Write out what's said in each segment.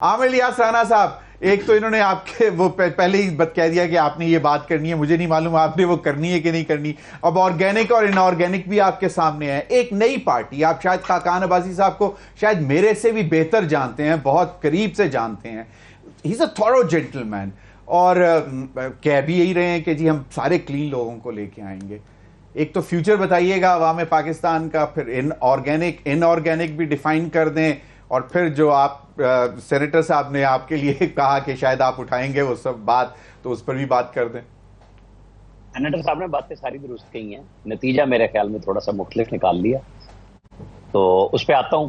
आमिर इलियास राना साहब, एक तो इन्होंने आपके वो पहले ही कह दिया कि आपने ये बात करनी है, मुझे नहीं मालूम आपने वो करनी है कि नहीं करनी। अब ऑर्गेनिक और इनऑर्गेनिक भी आपके सामने है। एक नई पार्टी, आप शायद खाकान अब्बासी साहब को शायद मेरे से भी बेहतर जानते हैं, बहुत करीब से जानते हैं। He is a thorough gentleman, और कह भी यही रहे हैं कि जी हम सारे क्लीन लोगों को लेके आएंगे। एक तो फ्यूचर बताइएगा अवाम पाकिस्तान का, फिर इनऑर्गेनिक भी डिफाइन कर दें, और फिर जो आप सेनेटर साहब ने आपके लिए कहा कि शायद आप उठाएंगे वो सब बात, तो उस पर भी बात कर दें। सेनेटर साहब ने बातें सारी दुरुस्त कही हैं, नतीजा मेरे ख्याल में थोड़ा सा मुख्तलिफ निकाल लिया, तो उस पर आता हूं।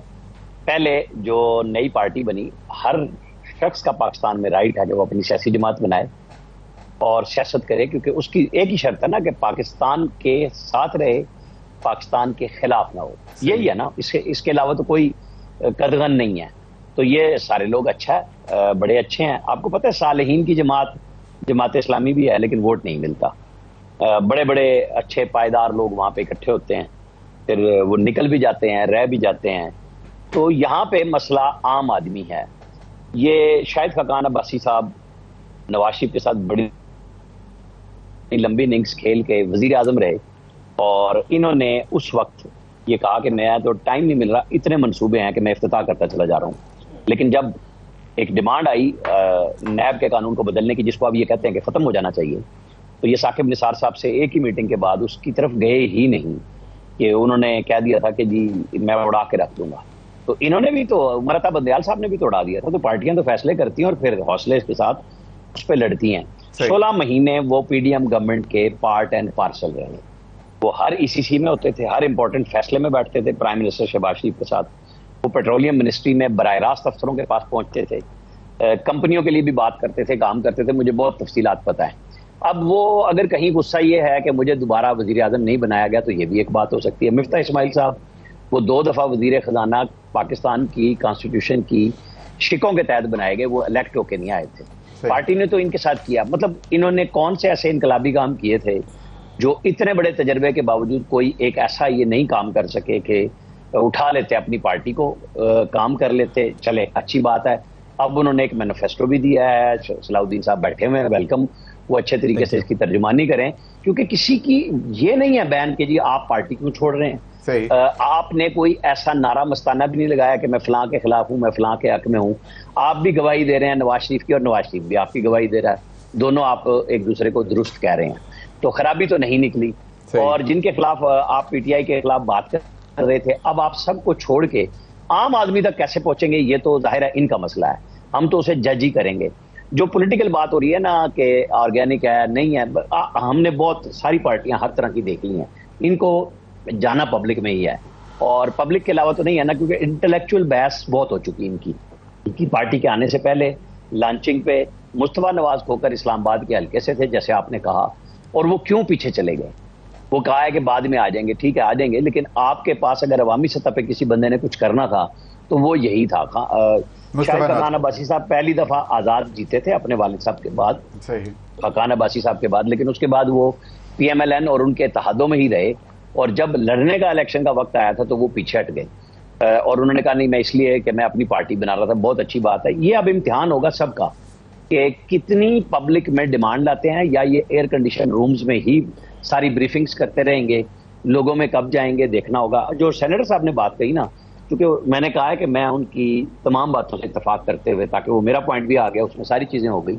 पहले जो नई पार्टी बनी, हर शख्स का पाकिस्तान में राइट है कि वो अपनी सियासी जमात बनाए और सियासत करे, क्योंकि उसकी एक ही शर्त है ना कि पाकिस्तान के साथ रहे, पाकिस्तान के खिलाफ ना हो। यही है ना, इसके अलावा तो कोई कदगन नहीं है। तो ये सारे लोग अच्छा है, बड़े अच्छे हैं। आपको पता है सालेहीन की जमात इस्लामी भी है, लेकिन वोट नहीं मिलता। बड़े बड़े अच्छे पायदार लोग वहां पे इकट्ठे होते हैं, फिर वो निकल भी जाते हैं, रह भी जाते हैं। तो यहाँ पे मसला आम आदमी है। ये शायद खाकान अब्बासी साहब नवाज शरीफ के साथ बड़ी लंबी इनिंग्स खेल के वजीर आजम रहे, और इन्होंने उस वक्त ये कहा कि मैं तो टाइम नहीं मिल रहा, इतने मंसूबे हैं कि मैं इफ्तिताह करता चला जा रहा हूँ। लेकिन जब एक डिमांड आई नैब के कानून को बदलने की, जिसको अब ये कहते हैं कि खत्म हो जाना चाहिए, तो ये साकिब निसार साहब से एक ही मीटिंग के बाद उसकी तरफ गए ही नहीं। कि उन्होंने कह दिया था कि जी मैं उड़ा के रख दूंगा। तो इन्होंने भी तो, मरता बंदयाल साहब ने भी तो उड़ा दिया था। तो पार्टियां तो फैसले करती हैं और फिर हौसले के साथ उस पर लड़ती हैं। 16 महीने वो पीडीएम गवर्नमेंट के पार्ट एंड पार्सल रहे। वो हर ईसीसी में होते थे, हर इंपॉर्टेंट फैसले में बैठते थे प्राइम मिनिस्टर शहबाज शरीफ के साथ। वो पेट्रोलियम मिनिस्ट्री में बराह रास्त अफसरों के पास पहुंचते थे, कंपनियों के लिए भी बात करते थे, काम करते थे। मुझे बहुत तफसीलात पता है। अब वो अगर कहीं गुस्सा ये है कि मुझे दोबारा वजीर आजम नहीं बनाया गया, तो ये भी एक बात हो सकती है। मिफ्ता इस्माइल साहब, वो 2 दफा वजीर खजाना पाकिस्तान की कॉन्स्टिट्यूशन की शिकों के तहत बनाए गए, वो इलेक्ट होके नहीं आए थे। पार्टी ने तो इनके साथ किया। मतलब इन्होंने कौन से ऐसे इनकलाबी काम किए थे जो इतने बड़े तजर्बे के बावजूद कोई एक ऐसा ये नहीं काम कर सके कि उठा लेते अपनी पार्टी को, काम कर लेते। चले, अच्छी बात है। अब उन्होंने एक मैनिफेस्टो भी दिया है, सलाउद्दीन साहब बैठे हुए हैं, वेलकम। वो अच्छे तरीके से इसकी तर्जुमानी करें, क्योंकि किसी की ये नहीं है बैन कि जी आप पार्टी क्यों छोड़ रहे हैं। आपने कोई ऐसा नारा मस्ताना भी नहीं लगाया कि मैं फलां के खिलाफ हूं, मैं फलां के हक में हूं। आप भी गवाही दे रहे हैं नवाज शरीफ की, और नवाज शरीफ भी आपकी गवाही दे रहा है। दोनों आप एक दूसरे को दुरुस्त कह रहे हैं, तो खराबी तो नहीं निकली। और जिनके खिलाफ आप पीटीआई के खिलाफ बात कर रहे थे, अब आप सबको छोड़ के आम आदमी तक कैसे पहुंचेंगे, ये तो जाहिर है इनका मसला है। हम तो उसे जज ही करेंगे। जो पॉलिटिकल बात हो रही है ना कि ऑर्गेनिक है नहीं है, हमने बहुत सारी पार्टियां हर तरह की देख ली हैं। इनको जाना पब्लिक में ही है, और पब्लिक के अलावा तो नहीं है ना, क्योंकि इंटेलेक्चुअल बहस बहुत हो चुकी है इनकी पार्टी के आने से पहले लॉन्चिंग पे मुस्तफा नवाज खोकर इस्लामाबाद के हल्के से थे, जैसे आपने कहा, और वो क्यों पीछे चले गए। वो कहा है कि बाद में आ जाएंगे, ठीक है आ जाएंगे, लेकिन आपके पास अगर अवामी सतह पे किसी बंदे ने कुछ करना था तो वो यही था। शायद खाकान अब्बासी साहब पहली दफा आजाद जीते थे अपने वालिद साहब के बाद, खाकान अब्बासी साहब के बाद, लेकिन उसके बाद वो पीएमएलएन और उनके इत्तेहादों में ही रहे, और जब लड़ने का इलेक्शन का वक्त आया था तो वो पीछे हट गए, और उन्होंने कहा नहीं मैं इसलिए कि मैं अपनी पार्टी बना रहा था। बहुत अच्छी बात है। ये अब इम्तिहान होगा सबका कि कितनी पब्लिक में डिमांड लाते हैं, या ये एयर कंडीशन रूम्स में ही सारी ब्रीफिंग्स करते रहेंगे, लोगों में कब जाएंगे देखना होगा। जो सेनेटर साहब ने बात कही ना, क्योंकि मैंने कहा है कि मैं उनकी तमाम बातों से इत्तेफाक करते हुए, ताकि वो मेरा पॉइंट भी आ गया, उसमें सारी चीजें हो गई।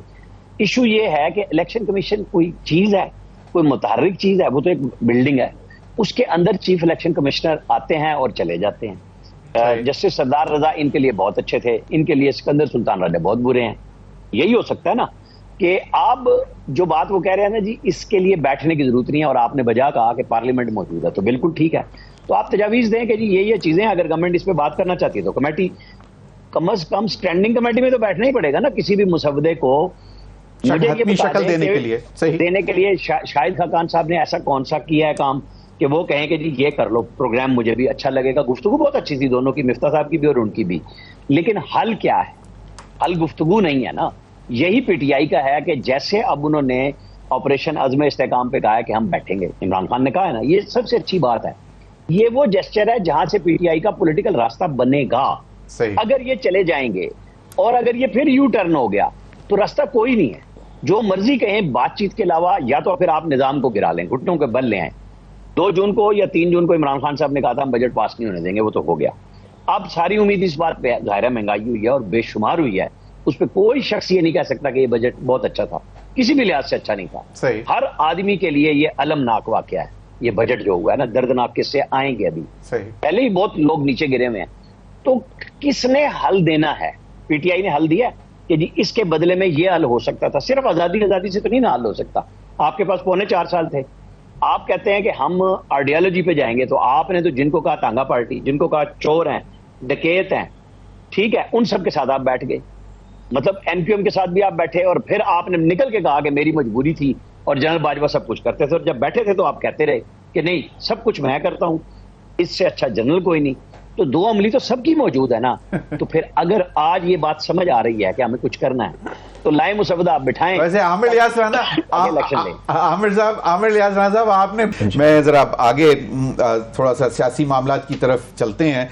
इशू ये है कि इलेक्शन कमीशन कोई चीज है, कोई मुतहर्रिक चीज है, वो तो एक बिल्डिंग है, उसके अंदर चीफ इलेक्शन कमिश्नर आते हैं और चले जाते हैं। जस्टिस सरदार रजा इनके लिए बहुत अच्छे थे, इनके लिए सिकंदर सुल्तान राजा बहुत बुरे हैं। यही हो सकता है ना कि आप जो बात वो कह रहे हैं ना जी, इसके लिए बैठने की जरूरत नहीं है, और आपने बजा कहा कि पार्लियामेंट मौजूद है, तो बिल्कुल ठीक है। तो आप तजावीज दें कि जी ये चीजें अगर गवर्नमेंट इस पे बात करना चाहती है, तो कमेटी कम अज कम स्टैंडिंग कमेटी में तो बैठना ही पड़ेगा ना, किसी भी मुसवदे को मुझे ये शक्ल देने के लिए शाहिद खाकान साहब ने ऐसा कौन सा किया है काम कि वो कहें कि जी ये कर लो प्रोग्राम, मुझे भी अच्छा लगेगा। गुफ्तगू बहुत अच्छी थी दोनों की, मिफ्ता साहब की भी और उनकी भी, लेकिन हल क्या है? हल गुफ्तगू नहीं है ना। यही पीटीआई का है कि जैसे अब उन्होंने ऑपरेशन अज़्म इस्तेकाम पे कहा है कि हम बैठेंगे, इमरान खान ने कहा है ना, ये सबसे अच्छी बात है। ये वो जेस्चर है जहां से पीटीआई का पॉलिटिकल रास्ता बनेगा। अगर ये चले जाएंगे और अगर ये फिर यू टर्न हो गया तो रास्ता कोई नहीं है। जो मर्जी कहें, बातचीत के अलावा या तो फिर आप निजाम को गिरा लें, घुटनों के बल ले आए। 2 जून को या 3 जून को इमरान खान साहब ने कहा था हम बजट पास नहीं होने देंगे, वो तो हो गया। अब सारी उम्मीद इस बात पे, जाहिर है महंगाई हुई है और बेशुमार हुई है, उस पर कोई शख्स ये नहीं कह सकता कि ये बजट बहुत अच्छा था, किसी भी लिहाज से अच्छा नहीं था। सही। हर आदमी के लिए ये अलमनाक वाकया है, ये बजट जो हुआ है ना, दर्दनाक किस्से आएंगे अभी। सही। पहले ही बहुत लोग नीचे गिरे हुए हैं, तो किसने हल देना है? पीटीआई ने हल दिया कि जी इसके बदले में ये हल हो सकता था। सिर्फ आजादी से तो नहीं ना हल हो सकता। आपके पास 4.25 साल थे, आप कहते हैं कि हम आइडियोलॉजी पे जाएंगे, तो आपने तो जिनको कहा तांगा पार्टी, जिनको कहा चोर हैं, डकैत हैं, ठीक है, उन सब के साथ आप बैठ गए। मतलब एनपीएम के साथ भी आप बैठे और फिर आपने निकल के कहा कि मेरी मजबूरी थी और जनरल बाजवा सब कुछ करते थे, और जब बैठे थे तो आप कहते रहे कि नहीं सब कुछ मैं करता हूं, इससे अच्छा जनरल कोई नहीं। तो 2 अमली तो सबकी मौजूद है ना। तो फिर अगर आज ये बात समझ आ रही है कि हमें कुछ करना है, तो लाए मुसवदा आप बिठाएं। वैसे आमिर लियाज राना, आमिर साहब आपने, मैं जरा आगे थोड़ा सा सियासी मामलात की तरफ चलते हैं।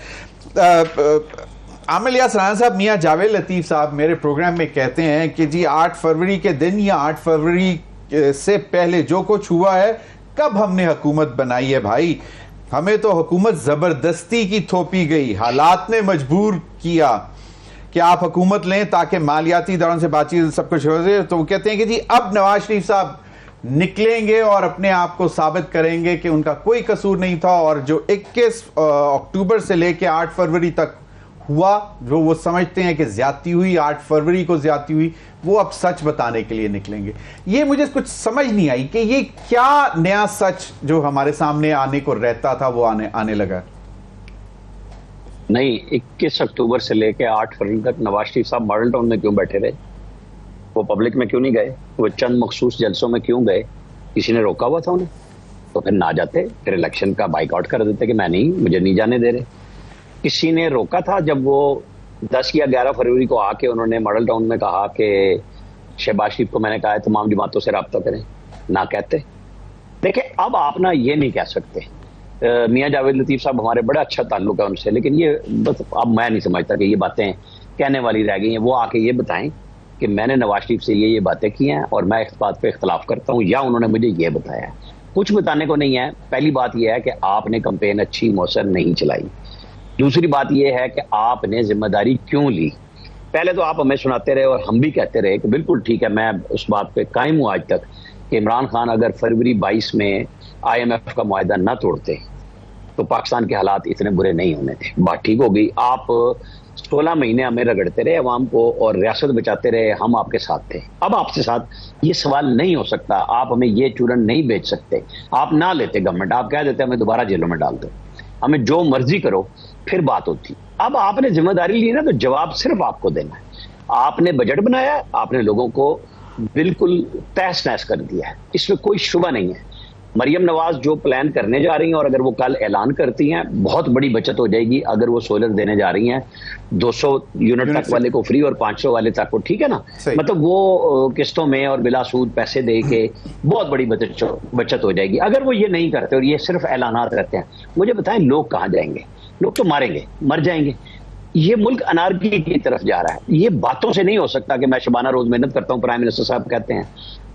आमिर लियाज राना साहब, मियां जावेद लतीफ साहब मेरे प्रोग्राम में कहते हैं कि जी 8 फरवरी के दिन या 8 फरवरी से पहले जो कुछ हुआ है, कब हमने हुकूमत बनाई है भाई, हमें तो हुकूमत जबरदस्ती की थोपी गई, हालात ने मजबूर किया कि आप हुकूमत लें ताकि मालियाती इदारों से बातचीत सब कुछ हो जाए। तो वो कहते हैं कि जी अब नवाज शरीफ साहब निकलेंगे और अपने आप को साबित करेंगे कि उनका कोई कसूर नहीं था, और जो 21 अक्टूबर से लेकर 8 फरवरी तक हुआ, जो वो समझते हैं कि ज्यादती हुई, 8 फरवरी को ज्यादती हुई, वो अब सच बताने के लिए निकलेंगे। ये मुझे कुछ समझ नहीं आई कि ये क्या नया सच जो हमारे सामने आने को रहता था वो आने लगा। नहीं, 21 अक्टूबर से लेकर 8 फरवरी तक नवाज शरीफ साहब मॉडल टाउन में क्यों बैठे रहे? वो पब्लिक में क्यों नहीं गए? वो चंद मखसूस जलसों में क्यों गए? किसी ने रोका हुआ था उन्हें? तो फिर ना जाते, फिर इलेक्शन का बाइकआउट कर देते कि मैं नहीं, मुझे नहीं जाने दे रहे। किसी ने रोका था जब वो 10 या 11 फरवरी को आके उन्होंने मॉडल टाउन में कहा कि शहबाज शरीफ को मैंने कहा है तमाम जमातों से रब्ता करें? ना कहते। देखिए, अब आप ना ये नहीं कह सकते, मियां जावेद लतीफ साहब हमारे बड़ा अच्छा ताल्लुक है उनसे, लेकिन ये बस अब मैं नहीं समझता कि ये बातें कहने वाली रह गई हैं। वो आके ये बताएं कि मैंने नवाज शरीफ से ये बातें की हैं और मैं इस बात पे इख्तलाफ करता हूँ, या उन्होंने मुझे ये बताया है। कुछ बताने को नहीं है। पहली बात यह है कि आपने कैंपेन अच्छी मौसर नहीं चलाई। दूसरी बात यह है कि आपने जिम्मेदारी क्यों ली। पहले तो आप हमें सुनाते रहे और हम भी कहते रहे कि बिल्कुल ठीक है, मैं उस बात पे कायम हूँ आज तक कि इमरान खान अगर फरवरी 22 में IMF का मुआहदा न तोड़ते तो पाकिस्तान के हालात इतने बुरे नहीं होने थे। बात ठीक हो गई। आप 16 महीने हमें रगड़ते रहे अवाम को और रियासत बचाते रहे, हम आपके साथ थे। अब आपसे साथ ये सवाल नहीं हो सकता, आप हमें ये चूरन नहीं बेच सकते। आप ना लेते गवर्नमेंट, आप कह देते हमें दोबारा जेलों में डाल दो, हमें जो मर्जी करो, फिर बात होती। अब आपने जिम्मेदारी ली ना, तो जवाब सिर्फ आपको देना है। आपने बजट बनाया, आपने लोगों को बिल्कुल तहस नहस कर दिया है, इसमें कोई शुबा नहीं है। मरियम नवाज जो प्लान करने जा रही हैं, और अगर वो कल ऐलान करती हैं, बहुत बड़ी बचत हो जाएगी। अगर वो सोलर देने जा रही हैं 200 यूनिट तक वाले को फ्री और 500 वाले तक को, ठीक है ना, मतलब वो किस्तों में और बिला सूद पैसे दे के बहुत बड़ी बचत हो जाएगी। अगर वो ये नहीं करते और ये सिर्फ ऐलानात करते हैं, मुझे बताएं लोग कहाँ जाएंगे? लोग तो मारेंगे, मर जाएंगे। ये मुल्क अनारकी की तरफ जा रहा है। ये बातों से नहीं हो सकता कि मैं शबाना रोज मेहनत करता हूँ, प्राइम मिनिस्टर साहब कहते हैं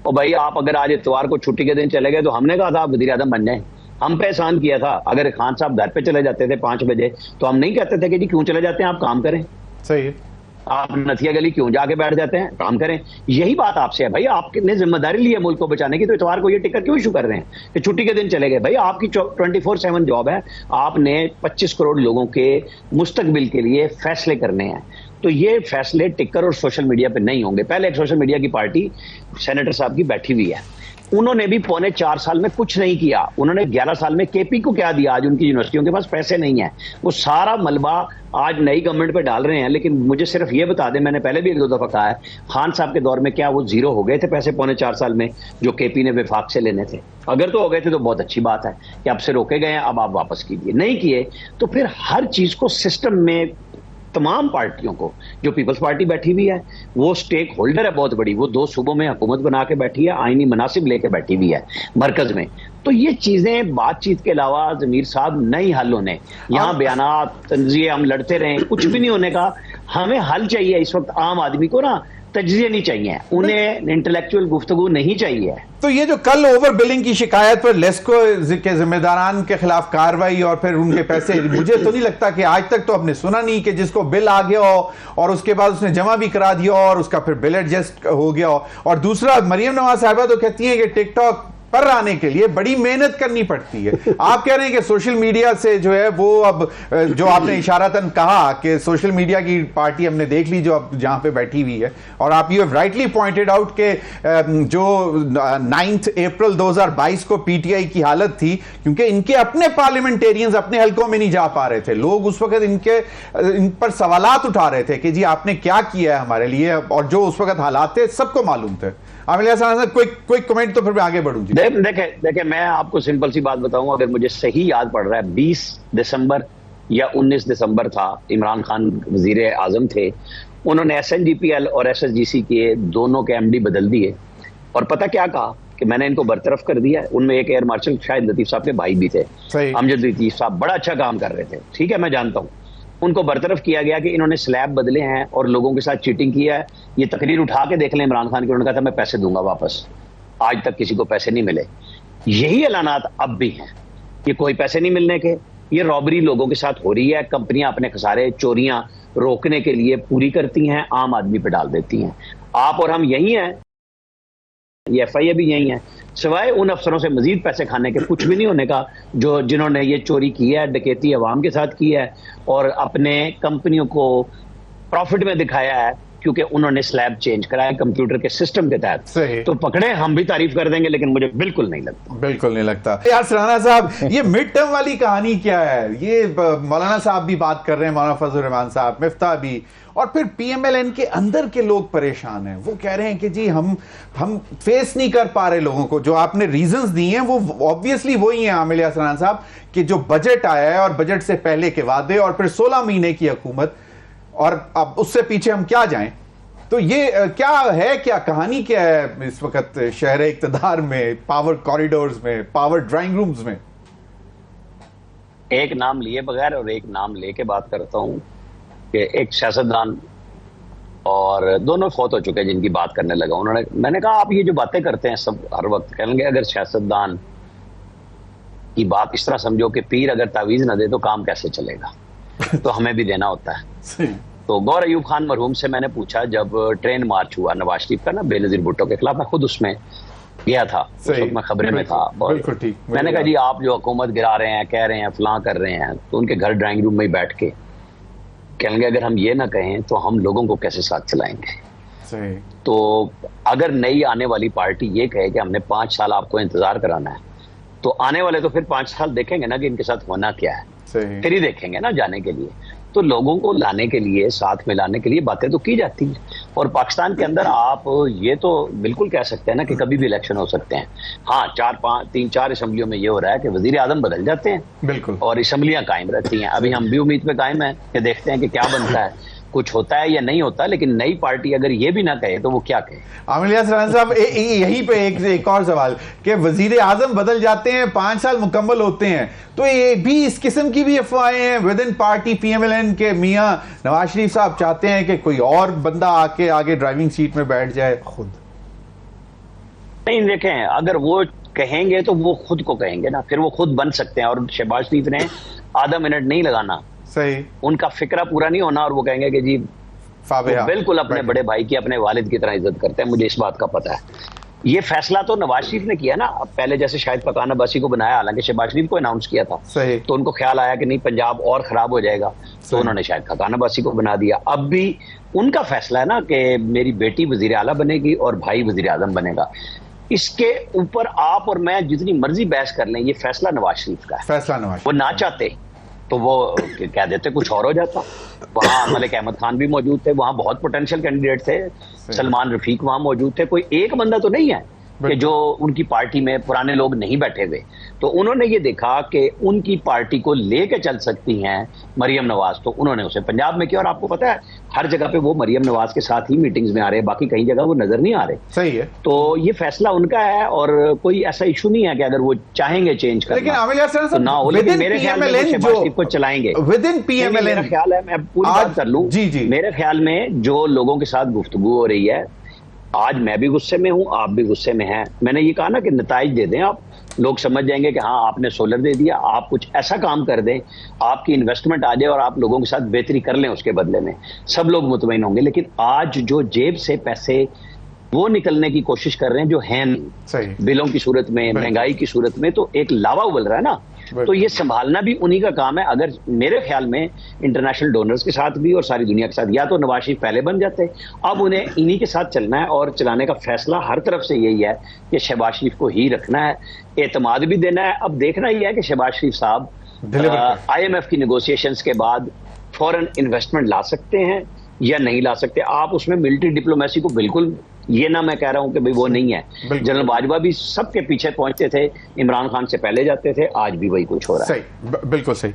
और भाई आप अगर आज इतवार को छुट्टी के दिन चले गए तो हमने कहा था आप वजीर आजम बन जाए, हम पे एहसान किया था। अगर खान साहब घर पे चले जाते थे 5 बजे तो हम नहीं कहते थे कि जी क्यों चले जाते हैं, आप काम करें। सही है। आप नथिया गली क्यों जाके बैठ जाते हैं, काम करें। यही बात आपसे है भाई, आपने जिम्मेदारी ली है मुल्क को बचाने की, तो इतवार को ये टिकट क्यों इशू कर रहे हैं कि छुट्टी के दिन चले गए? भाई आपकी 24/7 जॉब है, आपने 25 करोड़ लोगों के मुस्तकबिल के लिए फैसले करने हैं। तो ये फैसले टिकर और सोशल मीडिया पे नहीं होंगे। पहले एक सोशल मीडिया की पार्टी सेनेटर साहब की बैठी हुई है, उन्होंने भी 4.25 साल में कुछ नहीं किया। उन्होंने 11 साल में केपी को क्या दिया? आज उनकी यूनिवर्सिटियों के पास पैसे नहीं है, वो सारा मलबा आज नई गवर्नमेंट पे डाल रहे हैं। लेकिन मुझे सिर्फ ये बता दें, मैंने पहले भी 1-2 दफा कहा है, खान साहब के दौर में क्या वो जीरो हो गए थे पैसे 4.25 साल में जो केपी ने विफाक से लेने थे? अगर तो हो गए थे तो बहुत अच्छी बात है कि अब से रोके गए हैं, अब आप वापस कीजिए। नहीं किए तो फिर हर चीज को सिस्टम में तमाम पार्टियों को, जो पीपल्स पार्टी बैठी हुई है वो स्टेक होल्डर है बहुत बड़ी, वो 2 सूबों में हुकूमत बना के बैठी है, आईनी मनासिब लेके बैठी हुई है मरकज में। तो ये चीजें बातचीत के अलावा जमीर साहब नहीं हल होने। यहाँ बयानात तंजिए हम लड़ते रहे, कुछ भी नहीं होने का। हमें हल चाहिए इस वक्त। आम आदमी को ना तज्जिए नहीं चाहिए, उन्हें इंटेलेक्चुअल गुफ्तगू नहीं चाहिए। तो ये जो कल ओवर बिलिंग की शिकायत पर लेस्को के जिम्मेदारान के खिलाफ कार्रवाई और फिर उनके पैसे, मुझे तो नहीं लगता कि आज तक तो आपने सुना नहीं कि जिसको बिल आ गया हो और उसके बाद उसने जमा भी करा दिया और उसका फिर बिल एडजस्ट हो गया हो। और दूसरा, मरियम नवाज साहिबा तो कहती हैं कि टिकटॉक पर आने के लिए बड़ी मेहनत करनी पड़ती है। आप कह रहे हैं कि सोशल मीडिया से जो है वो, अब जो आपने इशारतन कहा कि सोशल मीडिया की पार्टी हमने देख ली जो अब जहां पे बैठी हुई है, और आप you have rightly pointed out के जो 9 अप्रैल 2022 को पीटीआई की हालत थी, क्योंकि इनके अपने पार्लियामेंटेरियंस अपने हलकों में नहीं जा पा रहे थे। लोग उस वक्त इन पर सवालात उठा रहे थे कि जी आपने क्या किया है हमारे लिए, और जो उस वक्त हालात थे सबको मालूम थे। कोई कमेंट तो फिर मैं आगे बढ़ूं जी। देखे मैं आपको सिंपल सी बात बताऊं, अगर मुझे सही याद पड़ रहा है 20 दिसंबर या 19 दिसंबर था, इमरान खान वजीर आजम थे, उन्होंने SNGPL और SSGC के दोनों के MD बदल दिए, और पता क्या कहा कि मैंने इनको बरतरफ कर दिया। उनमें एक एयर मार्शल शाहिद लतीफ साहब के भाई भी थे, अमजद लतीफ साहब, बड़ा अच्छा काम कर रहे थे, ठीक है मैं जानता हूं। उनको बरतरफ किया गया कि इन्होंने स्लैब बदले हैं और लोगों के साथ चीटिंग किया है। ये तकरीर उठा के देख लें इमरान खान की, उन्होंने कहा था मैं पैसे दूंगा वापस, आज तक किसी को पैसे नहीं मिले। यही ऐलानात अब भी हैं, ये कोई पैसे नहीं मिलने के, ये रॉबरी लोगों के साथ हो रही है। कंपनियां अपने खसारे चोरियां रोकने के लिए पूरी करती हैं, आम आदमी पे डाल देती हैं। आप और हम यही हैं, ये FIA भी यही है, सिवाय उन अफसरों से मजीद पैसे खाने के कुछ भी नहीं होने का जो जिन्होंने ये चोरी की है, डकैती अवाम के साथ की है और अपने कंपनियों को प्रॉफिट में दिखाया है, क्योंकि उन्होंने स्लैब चेंज कराया कंप्यूटर के सिस्टम के तहत। तो पकड़े हम भी तारीफ कर देंगे, लेकिन मुझे बिल्कुल नहीं लगता, बिल्कुल नहीं लगता। यार सराना साहब, ये मिड टर्म वाली कहानी क्या है? ये मौलाना साहब भी बात कर रहे हैं, मौलाना फजल रहमान साहब, मिफ्ता भी, और फिर PMLN के अंदर के लोग परेशान हैं। वो कह रहे हैं कि जी हम फेस नहीं कर पा रहे लोगों को। जो आपने रीजंस दिए हैं वो ऑब्वियसली वही हैं आमिर यासरान साहब, कि जो बजट आया है और बजट से पहले के वादे और फिर 16 महीने की हुकूमत, और अब उससे पीछे हम क्या जाएं। तो ये क्या है, क्या कहानी क्या है इस वक्त शहर इक्तदार में, पावर कॉरिडोर्स में, पावर ड्राइंग रूम्स में? एक नाम लिए बगैर और एक नाम लेके बात करता हूं कि एक सियासतदान, और दोनों फौत हो चुके हैं जिनकी बात करने लगा। मैंने कहा आप ये जो बातें करते हैं सब हर वक्त, कहेंगे अगर सियासतदान की बात इस तरह समझो कि पीर अगर तावीज ना दे तो काम कैसे चलेगा, तो हमें भी देना होता है। तो गौर अयूब खान मरहूम से मैंने पूछा, जब ट्रेन मार्च हुआ नवाज शरीफ का ना बेनजीर भुट्टो के खिलाफ, मैं खुद उसमें गया था, उस वक्त मैं खबरें में था, और मैंने कहा जी आप जो हुकूमत गिरा रहे हैं, कह रहे हैं फलां कर रहे हैं, तो उनके घर ड्राइंग रूम में ही बैठ के कहेंगे अगर हम ये ना कहें तो हम लोगों को कैसे साथ चलाएंगे। तो अगर नई आने वाली पार्टी ये कहे कि हमने 5 साल आपको इंतजार कराना है, तो आने वाले तो फिर 5 साल देखेंगे ना कि इनके साथ होना क्या है, फिर ही देखेंगे ना जाने के लिए। तो लोगों को लाने के लिए, साथ में लाने के लिए बातें तो की जाती हैं। और पाकिस्तान के अंदर आप ये तो बिल्कुल कह सकते हैं ना कि कभी भी इलेक्शन हो सकते हैं। हाँ, 3-4 असम्बलियों में ये हो रहा है कि वजीर आजम बदल जाते हैं, बिल्कुल, और असम्बलियां कायम रहती हैं। अभी हम भी उम्मीद पे कायम हैं कि देखते हैं कि क्या बनता है, कुछ होता है या नहीं होता। लेकिन नई पार्टी अगर ये भी ना कहे तो वो क्या कहे। आमिर यासरान साहब, यहीं पे एक और सवाल कि वजीर आजम बदल जाते हैं, 5 साल मुकम्मल होते हैं, तो ये भी इस किस्म की भी अफवाहें हैं विद इन पार्टी PMLN के मियां नवाज शरीफ साहब चाहते हैं कि कोई और बंदा आके आगे ड्राइविंग सीट में बैठ जाए खुद। नहीं, देखें अगर वो कहेंगे तो वो खुद को कहेंगे ना, फिर वो खुद बन सकते हैं। और शहबाज शरीफ ने आधा मिनट नहीं लगाना, सही, उनका फिक्रा पूरा नहीं होना, और वो कहेंगे कि जी बिल्कुल अपने बड़े भाई की, अपने वालिद की तरह इज्जत करते हैं। मुझे इस बात का पता है। ये फैसला तो नवाज शरीफ ने किया ना, पहले जैसे शायद पठान अब्बासी को बनाया, हालांकि शहबाज शरीफ को अनाउंस किया था, तो उनको ख्याल आया कि नहीं पंजाब और खराब हो जाएगा, तो उन्होंने शायद पठान अब्बासी को बना दिया। अब भी उनका फैसला है ना कि मेरी बेटी वजीर आला बनेगी और भाई वजीर आजम बनेगा। इसके ऊपर आप और मैं जितनी मर्जी बहस कर लें, ये फैसला नवाज शरीफ का है। फैसला नवाज, वो ना चाहते तो वो कह देते कुछ और हो जाता। वहाँ मलिक अहमद खान भी मौजूद थे, वहाँ बहुत पोटेंशियल कैंडिडेट थे, सलमान रफीक वहाँ मौजूद थे, कोई एक बंदा तो नहीं है कि जो उनकी पार्टी में पुराने लोग नहीं बैठे हुए, तो उन्होंने ये देखा कि उनकी पार्टी को लेके चल सकती हैं मरियम नवाज, तो उन्होंने उसे पंजाब में किया। और आपको पता है हर जगह पे वो मरियम नवाज के साथ ही मीटिंग्स में आ रहे हैं, बाकी कहीं जगह वो नजर नहीं आ रहे। सही है। तो ये फैसला उनका है और कोई ऐसा इशू नहीं है कि अगर वो चाहेंगे चेंज करना, लेकिन आमिर यार तो ना हो। लेकिन मेरे ख्याल में वो शहबाज शरीफ को चलाएंगे विद इन पीएमएलएन। मेरा ख्याल है, मैं पूरी बात कर लूं, जी जी, मेरे ख्याल में जो लोगों के साथ गुफ्तगू हो रही है, आज मैं भी गुस्से में हूं, आप भी गुस्से में हैं। मैंने ये कहा ना कि नताइज दे दें आप, लोग समझ जाएंगे कि हाँ आपने सोलर दे दिया, आप कुछ ऐसा काम कर दें, आपकी इन्वेस्टमेंट आ जाए और आप लोगों के साथ बेहतरी कर लें, उसके बदले में सब लोग मुतमईन होंगे। लेकिन आज जो जेब से पैसे वो निकलने की कोशिश कर रहे हैं जो है नहीं, बिलों की सूरत में, महंगाई की सूरत में, तो एक लावा उबल रहा है ना, तो ये संभालना भी उन्हीं का काम है। अगर मेरे ख्याल में इंटरनेशनल डोनर्स के साथ भी और सारी दुनिया के साथ, या तो नवाज शरीफ पहले बन जाते, अब उन्हें इन्हीं के साथ चलना है और चलाने का फैसला हर तरफ से यही है कि शहबाज शरीफ को ही रखना है, एतमाद भी देना है। अब देखना ही है कि शहबाज शरीफ साहब IMF की नेगोशिएशंस के बाद फॉरेन इन्वेस्टमेंट ला सकते हैं या नहीं ला सकते। आप उसमें मिलिट्री डिप्लोमेसी को बिल्कुल, ये ना मैं कह रहा हूं कि भाई वो नहीं है, जनरल बाजवा भी सबके पीछे पहुंचते थे, इमरान खान से पहले जाते थे, आज भी वही कुछ हो रहा है। सही, बिल्कुल सही।